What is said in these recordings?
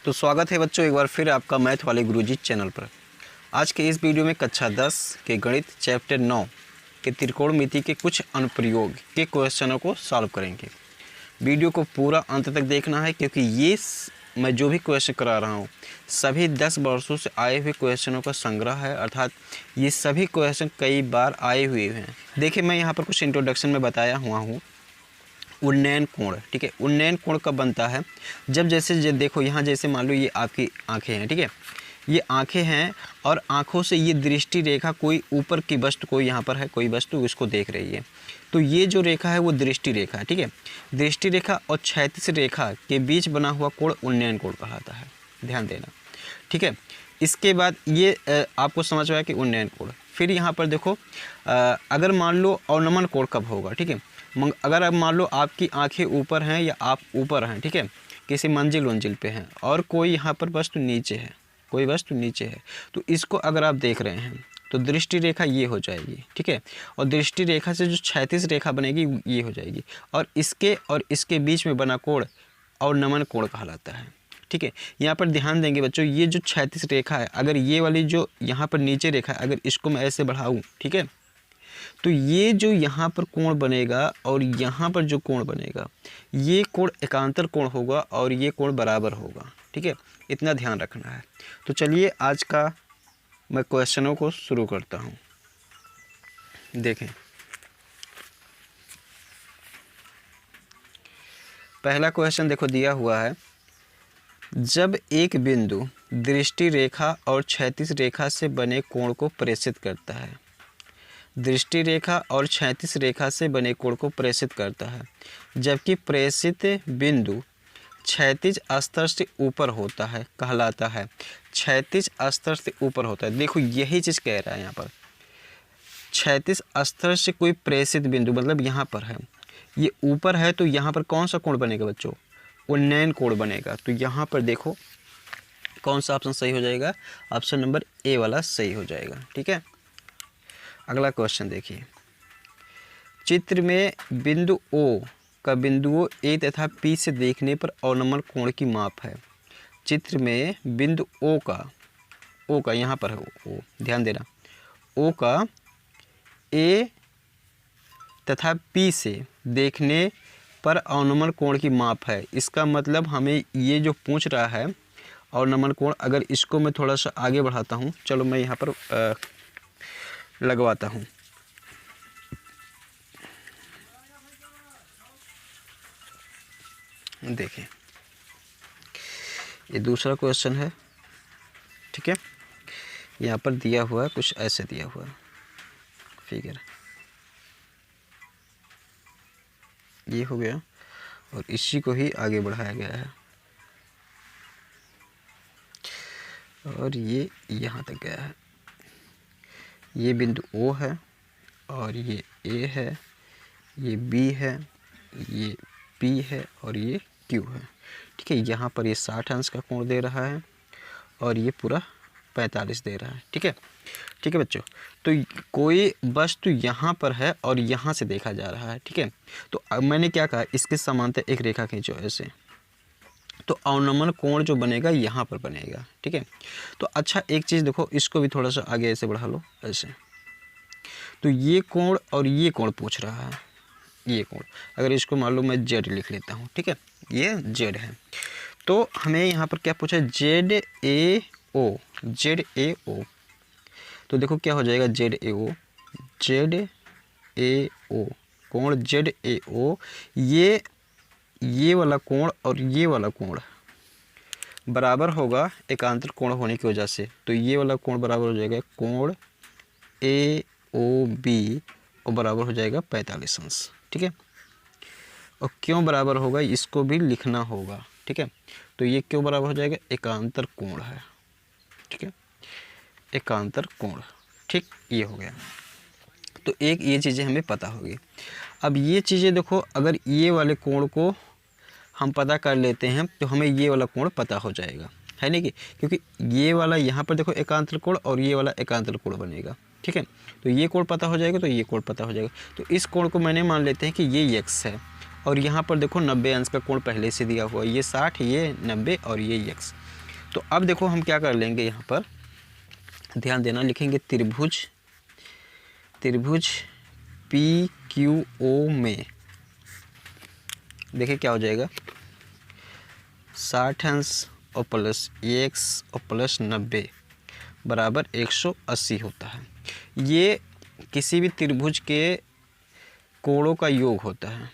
तो स्वागत है बच्चों एक बार फिर आपका मैथ वाले गुरुजी चैनल पर। आज के इस वीडियो में कक्षा 10 के गणित चैप्टर 9 के त्रिकोणमिति के कुछ अनुप्रयोग के क्वेश्चनों को सॉल्व करेंगे। वीडियो को पूरा अंत तक देखना है क्योंकि ये मैं जो भी क्वेश्चन करा रहा हूँ सभी 10 वर्षों से आए हुए क्वेश्चनों का संग्रह है, अर्थात ये सभी क्वेश्चन कई बार आए हुए हैं। देखिए मैं यहाँ पर कुछ इंट्रोडक्शन में बताया हुआ हूँ। उन्नयन कोण, ठीक है, उन्नयन कोण कब बनता है? जब जैसे देखो यहाँ जैसे मान लो ये आपकी आंखें हैं, ठीक है, ये आंखें हैं और आंखों से ये दृष्टि रेखा कोई ऊपर की वस्तु, कोई यहाँ पर है कोई वस्तु इसको देख रही है, तो ये जो रेखा है वो दृष्टि रेखा है, ठीक है। दृष्टि रेखा और क्षैतिज रेखा के बीच बना हुआ कोण उन्नयन कोण कहलाता है, ध्यान देना, ठीक है। इसके बाद ये आपको समझ में आया कि उन्नयन कोण। फिर यहाँ पर देखो अगर मान लो अवनमन कोण कब होगा, ठीक है। अगर अब मान लो आपकी आंखें ऊपर हैं या आप ऊपर हैं, ठीक है, किसी मंजिल पे हैं और कोई यहाँ पर वस्तु नीचे है, कोई वस्तु नीचे है, तो इसको अगर आप देख रहे हैं तो दृष्टि रेखा ये हो जाएगी, ठीक है, और दृष्टि रेखा से जो क्षैतिज रेखा बनेगी ये हो जाएगी और इसके बीच में बना कोण अवनमन कोण कहलाता है, ठीक है। यहाँ पर ध्यान देंगे बच्चों, ये जो क्षैतिज रेखा है, अगर ये वाली जो यहाँ पर नीचे रेखा है, अगर इसको मैं ऐसे बढ़ाऊँ, ठीक है, तो ये जो यहाँ पर कोण बनेगा और यहाँ पर जो कोण बनेगा ये कोण एकांतर कोण होगा और ये कोण बराबर होगा, ठीक है, इतना ध्यान रखना है। तो चलिए आज का मैं क्वेश्चनों को शुरू करता हूँ। देखें पहला क्वेश्चन देखो दिया हुआ है, जब एक बिंदु दृष्टि रेखा और क्षैतिज रेखा से बने कोण को प्रेषित करता है, दृष्टि रेखा और क्षैतिज रेखा से बने कोण को प्रेषित करता है, जबकि प्रेषित बिंदु क्षैतिज स्तर से ऊपर होता है, कहलाता है क्षैतिज स्तर से ऊपर होता है। देखो यही चीज़ कह रहा है यहाँ पर, क्षैतिज स्तर से कोई प्रेषित बिंदु मतलब यहाँ पर है, ये ऊपर है, तो यहाँ पर कौन सा कोण बनेगा बच्चों? उन्नयन कोण बनेगा। तो यहाँ पर देखो कौन सा ऑप्शन सही हो जाएगा? ऑप्शन नंबर ए वाला सही हो जाएगा, ठीक है। अगला क्वेश्चन देखिए, चित्र में बिंदु ओ का बिंदुओं ए तथा पी से देखने पर अवनमन कोण की माप है। चित्र में बिंदु ओ का यहाँ पर है ओ, ध्यान देना, ओ का ए तथा पी से देखने पर अवनमन कोण की माप है। इसका मतलब हमें ये जो पूछ रहा है अवनमन कोण, अगर इसको मैं थोड़ा सा आगे बढ़ाता हूँ, चलो मैं यहाँ पर लगवाता हूँ। देखें ये दूसरा क्वेश्चन है, ठीक है, यहाँ पर दिया हुआ है कुछ ऐसे दिया हुआ है फिगर, ये हो गया और इसी को ही आगे बढ़ाया गया है और ये यहाँ तक गया है। ये बिंदु O है और ये A है, ये B है, ये P है और ये Q है, ठीक है। यहाँ पर ये 60 अंश का कोण दे रहा है और ये पूरा 45 दे रहा है, ठीक है, ठीक है बच्चों। तो कोई वस्तु यहाँ पर है और यहाँ से देखा जा रहा है, ठीक है। तो अब मैंने क्या कहा, इसके समांतर एक रेखा खींचो ऐसे, तो अवनमन कोण जो बनेगा यहाँ पर बनेगा, ठीक है। तो अच्छा एक चीज़ देखो, इसको भी थोड़ा सा आगे ऐसे बढ़ा लो ऐसे, तो ये कोण और ये कोण पूछ रहा है, ये कोण, अगर इसको मान लो मैं जेड लिख लेता हूँ, ठीक है, ये जेड है, तो हमें यहाँ पर क्या पूछा है? Z A O, Z A ओ, तो देखो क्या हो जाएगा, Z A O, Z A ओ, कोण जेड ए ओ, ये वाला कोण और ये वाला कोण बराबर होगा एकांतर कोण होने की वजह से, तो ये वाला कोण बराबर हो जाएगा कोण ए ओ बी और बराबर हो जाएगा 45 अंश, ठीक है। और क्यों बराबर होगा इसको भी लिखना होगा, ठीक है। तो ये क्यों बराबर हो जाएगा? एकांतर कोण है, ठीक है, एकांतर कोण, ठीक, ये हो गया। तो एक ये चीज़ें हमें पता होगी। अब ये चीज़ें देखो, अगर ये वाले कोण को हम पता कर लेते हैं तो हमें ये वाला कोण पता हो जाएगा, है नहीं कि, क्योंकि ये वाला यहाँ पर देखो एकांतर कोण और ये वाला एकांतर कोण बनेगा, ठीक है। तो ये कोण पता हो जाएगा तो ये कोण पता हो जाएगा। तो इस कोण को मैंने मान लेते हैं कि ये x है और यहाँ पर देखो 90 अंश का कोण पहले से दिया हुआ है, ये 60, ये 90 और ये x। तो अब देखो हम क्या कर लेंगे, यहाँ पर ध्यान देना, लिखेंगे त्रिभुज पी क्यू ओ में, देखिए क्या हो जाएगा, 60 अंश और प्लस x और प्लस 90 बराबर 180 होता है। ये किसी भी त्रिभुज के कोणों का योग होता है।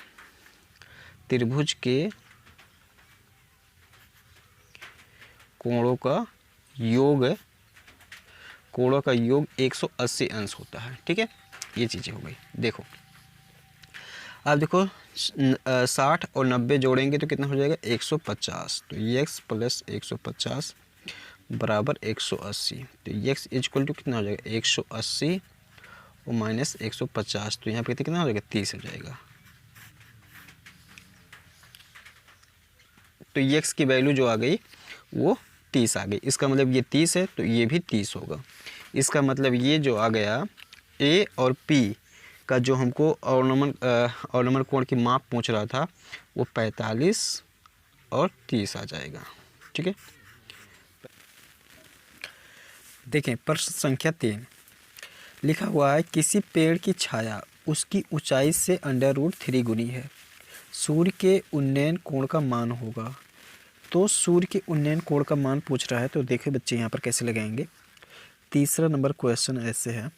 त्रिभुज के कोणों का योग 180 अंश होता है। ठीक है, ये चीज़ें हो गई। देखो अब देखो 60 और 90 जोड़ेंगे तो कितना हो जाएगा, 150। तो x प्लस 150 बराबर 180। तो x इक्वल टू कितना हो जाएगा, 180 और माइनस 150। तो यहाँ पे कितना हो जाएगा, 30 हो जाएगा। तो x की वैल्यू जो आ गई वो 30 आ गई। इसका मतलब ये 30 है तो ये भी 30 होगा। इसका मतलब ये जो आ गया a और p का जो हमको ऑर्नोमल कोण की माप पूछ रहा था वो 45 और 30 आ जाएगा। ठीक है, देखें प्रश्न संख्या 3 लिखा हुआ है, किसी पेड़ की छाया उसकी ऊंचाई से √3 गुनी है, सूर्य के उन्नयन कोण का मान होगा। तो सूर्य के उन्नयन कोण का मान पूछ रहा है, तो देखिए बच्चे यहाँ पर कैसे लगाएंगे। तीसरा नंबर क्वेश्चन ऐसे है,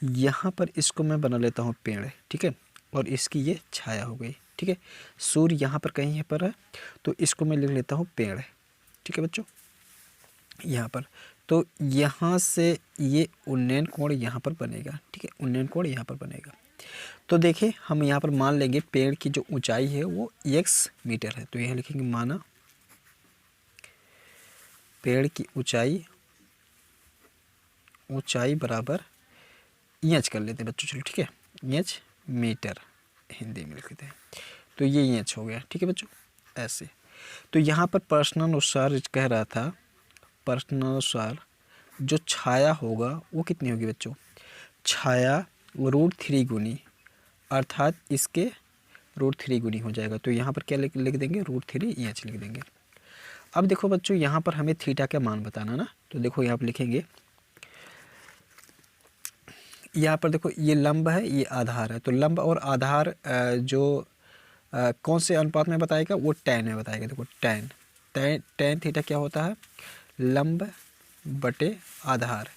यहाँ पर इसको मैं बना लेता हूँ पेड़, ठीक है, और इसकी ये छाया हो गई। ठीक है, सूर्य यहाँ पर कहीं पर है तो इसको मैं लिख लेता हूँ पेड़। ठीक है बच्चों, यहाँ पर तो यहाँ से ये उन्नयन कोण यहाँ पर बनेगा। ठीक है, उन्नयन कोण यहाँ पर बनेगा। तो देखिए हम यहाँ पर मान लेंगे पेड़ की जो ऊंचाई है वो x मीटर है। तो यहाँ लिखेंगे माना पेड़ की ऊंचाई बराबर इंच कर लेते हैं बच्चों। चलो ठीक है, इंच मीटर हिंदी में लिख लेते हैं। तो ये इंच हो गया। ठीक है बच्चों, ऐसे। तो यहाँ पर प्रश्नानुसार कह रहा था, प्रश्नानुसार जो छाया होगा वो कितनी होगी बच्चों, छाया √3 गुनी, अर्थात इसके √3 गुनी हो जाएगा। तो यहाँ पर क्या लिख देंगे, √3 इंच लिख देंगे। अब देखो बच्चों यहाँ पर हमें थीटा का मान बताना ना, तो देखो यहाँ पर लिखेंगे, यहाँ पर देखो ये लंब है ये आधार है। तो लंब और आधार जो कौन से अनुपात में बताएगा, वो tan में बताएगा। देखो tan थीटा क्या होता है, लंब बटे आधार,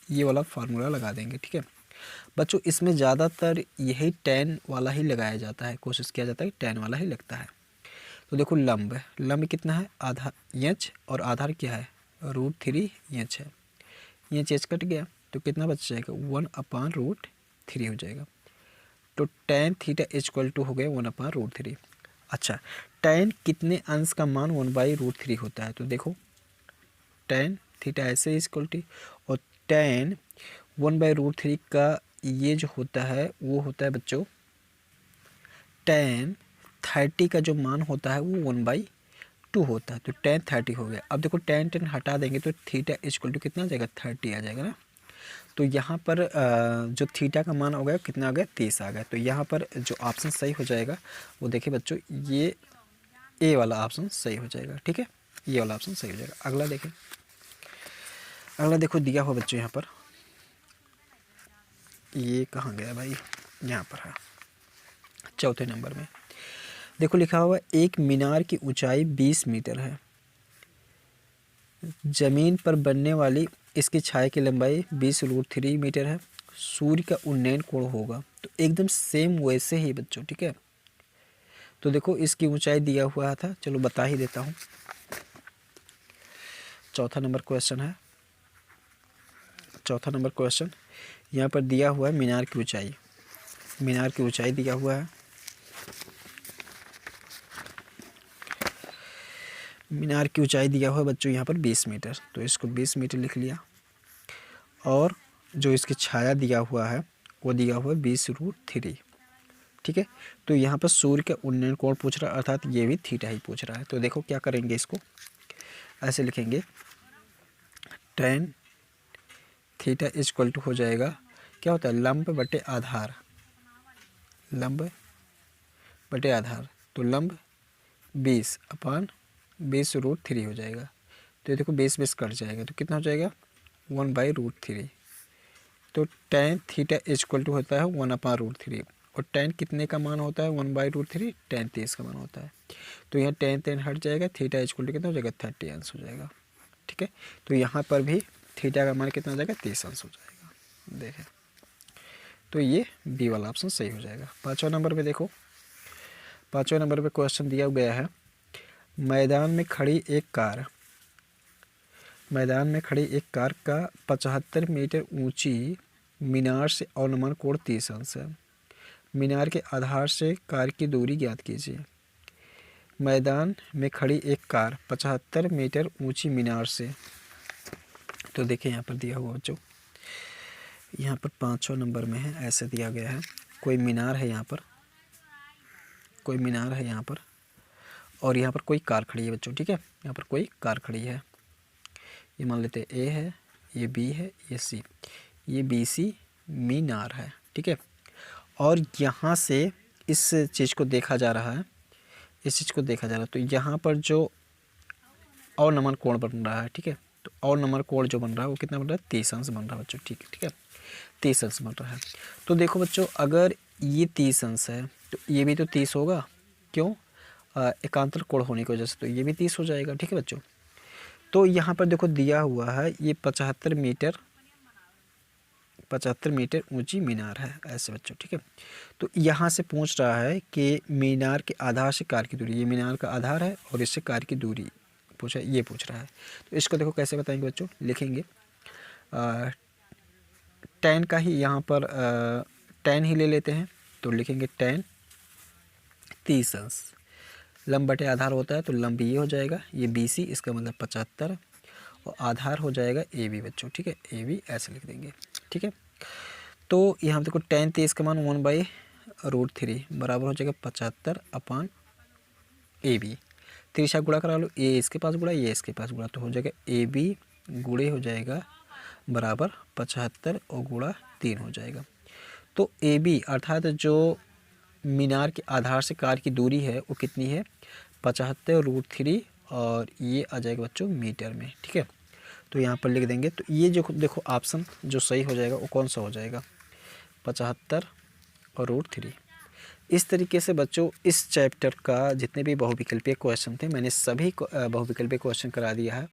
ये वाला फार्मूला लगा देंगे। ठीक है बच्चों, इसमें ज़्यादातर यही tan वाला ही लगाया जाता है, कोशिश किया जाता है कि tan वाला ही लगता है। तो देखो लंब कितना है, आधा इंच, और आधार क्या है, √3 इंच है। इंच कट गया तो कितना बच जाएगा, 1/√3 हो जाएगा। तो tan थीटा इक्वल टू हो गया 1/√3। अच्छा, tan कितने अंश का मान 1/√3 होता है, तो देखो tan थीटा ऐसे इक्वल टू, और tan 1/√3 का ये जो होता है वो होता है बच्चों, tan 30 का जो मान होता है वो 1/2 होता है। तो tan 30 हो गया। अब देखो tan हटा देंगे तो थीटा इक्वल टू कितना आ जाएगा, 30 आ जाएगा ना। तो यहाँ पर जो थीटा का मान हो गया कितना आ गया, 30 आ गया। तो यहाँ पर जो ऑप्शन सही हो जाएगा वो देखिए बच्चों, ये ए वाला ऑप्शन सही हो जाएगा। ठीक है, ये वाला ऑप्शन सही हो जाएगा। अगला देखें, अगला देखो दिया हुआ बच्चों यहाँ पर, ये कहाँ गया भाई, यहाँ पर है चौथे नंबर में। देखो लिखा हुआ एक मीनार की ऊंचाई 20 मीटर है, जमीन पर बनने वाली इसकी छाया की लंबाई 20√3 मीटर है, सूर्य का उन्नयन कोण होगा। तो एकदम सेम वैसे ही बच्चों। ठीक है, तो देखो इसकी ऊंचाई दिया हुआ था, चलो बता ही देता हूँ। चौथा नंबर क्वेश्चन है, चौथा नंबर क्वेश्चन यहाँ पर दिया हुआ है मीनार की ऊंचाई, मीनार की ऊंचाई दिया हुआ है, मीनार की ऊंचाई दिया हुआ है बच्चों यहाँ पर 20 मीटर। तो इसको 20 मीटर लिख लिया, और जो इसकी छाया दिया हुआ है वो दिया हुआ है 20√3। ठीक है, तो यहाँ पर सूर्य का उन्नयन कोण पूछ रहा है, अर्थात ये भी थीटा ही पूछ रहा है। तो देखो क्या करेंगे, इसको ऐसे लिखेंगे, tan थीटा इक्वल टू हो जाएगा, क्या होता है, लंब बटे आधार, लंब बटे आधार। तो लंब 20/20√3 हो जाएगा। तो ये देखो बेस बेस कट जाएगा, तो कितना हो जाएगा 1/√3। तो tan थीटा इक्वल टू होता है 1/√3, और tan कितने का मान होता है 1/√3, tan 30 का मान होता है। तो यहाँ tan हट जाएगा, थीटा इक्वल टू कितना हो जाएगा 30 अंश हो जाएगा। ठीक है, तो यहाँ पर भी थीटा का मान कितना हो जाएगा 30 अंश हो जाएगा। देखें, तो ये बी वाला ऑप्शन सही हो जाएगा। 5वां नंबर पे देखो, 5वें नंबर पे क्वेश्चन दिया गया है, मैदान में खड़ी एक कार का 75 मीटर ऊंची मीनार से अवनमन कोण 30 अंश है। मीनार के आधार से कार की दूरी ज्ञात कीजिए। मैदान में खड़ी एक कार 75 मीटर ऊंची मीनार से, तो देखिए यहाँ पर दिया हुआ बच्चों, यहाँ पर 5वां नंबर में है, ऐसे दिया गया है, कोई मीनार है यहाँ पर, और यहाँ पर कोई कार खड़ी है बच्चों। ठीक है, यहाँ पर कोई कार खड़ी है, ये मान लेते हैं ए है, ये बी है, ये सी, ये BC मीनार है। ठीक है, और यहाँ से इस चीज़ को देखा जा रहा है, तो यहाँ पर जो अवनमन कोण बन रहा है, ठीक है, तो अवनमन कोण जो बन रहा है वो कितना बन रहा है 30 अंश बन रहा है बच्चों। ठीक है, 30 अंश बन रहा है। तो देखो बच्चों, अगर ये 30 अंश है तो ये भी तो 30 होगा, क्यों, एकांतर कोण होने की वजह से, तो ये भी 30 हो जाएगा। ठीक है बच्चों, तो यहाँ पर देखो दिया हुआ है ये 75 मीटर ऊंची मीनार है, ऐसे बच्चों। ठीक है, तो यहाँ से पूछ रहा है कि मीनार के आधार से कार की दूरी, ये मीनार का आधार है और इससे कार की दूरी पूछ रहा है। तो इसको देखो कैसे बताएंगे बच्चों, लिखेंगे tan का ही यहाँ पर tan ही ले लेते हैं, तो लिखेंगे tan 30 अंश, लंब बटे आधार होता है तो लंब ये हो जाएगा, ये BC, इसका मतलब 75, और आधार हो जाएगा AB बच्चों। ठीक है, AB ऐसे लिख देंगे। ठीक है, तो यहाँ देखो tan 30 का मान 1/√3 बराबर हो जाएगा 75/AB। तिरछा गुणा करा लो, ये इसके पास गुणा, ये इसके पास गुणा, तो हो जाएगा AB गुणे हो जाएगा बराबर 75 और गुणा 3 हो जाएगा। तो AB अर्थात जो मीनार के आधार से कार की दूरी है वो कितनी है 75√3, और ये आ जाएगा बच्चों मीटर में। ठीक है, तो यहाँ पर लिख देंगे, तो ये जो देखो ऑप्शन जो सही हो जाएगा वो कौन सा हो जाएगा 75√3। इस तरीके से बच्चों इस चैप्टर का जितने भी बहुविकल्पीय क्वेश्चन थे मैंने सभी बहुविकल्पीय क्वेश्चन करा दिया है।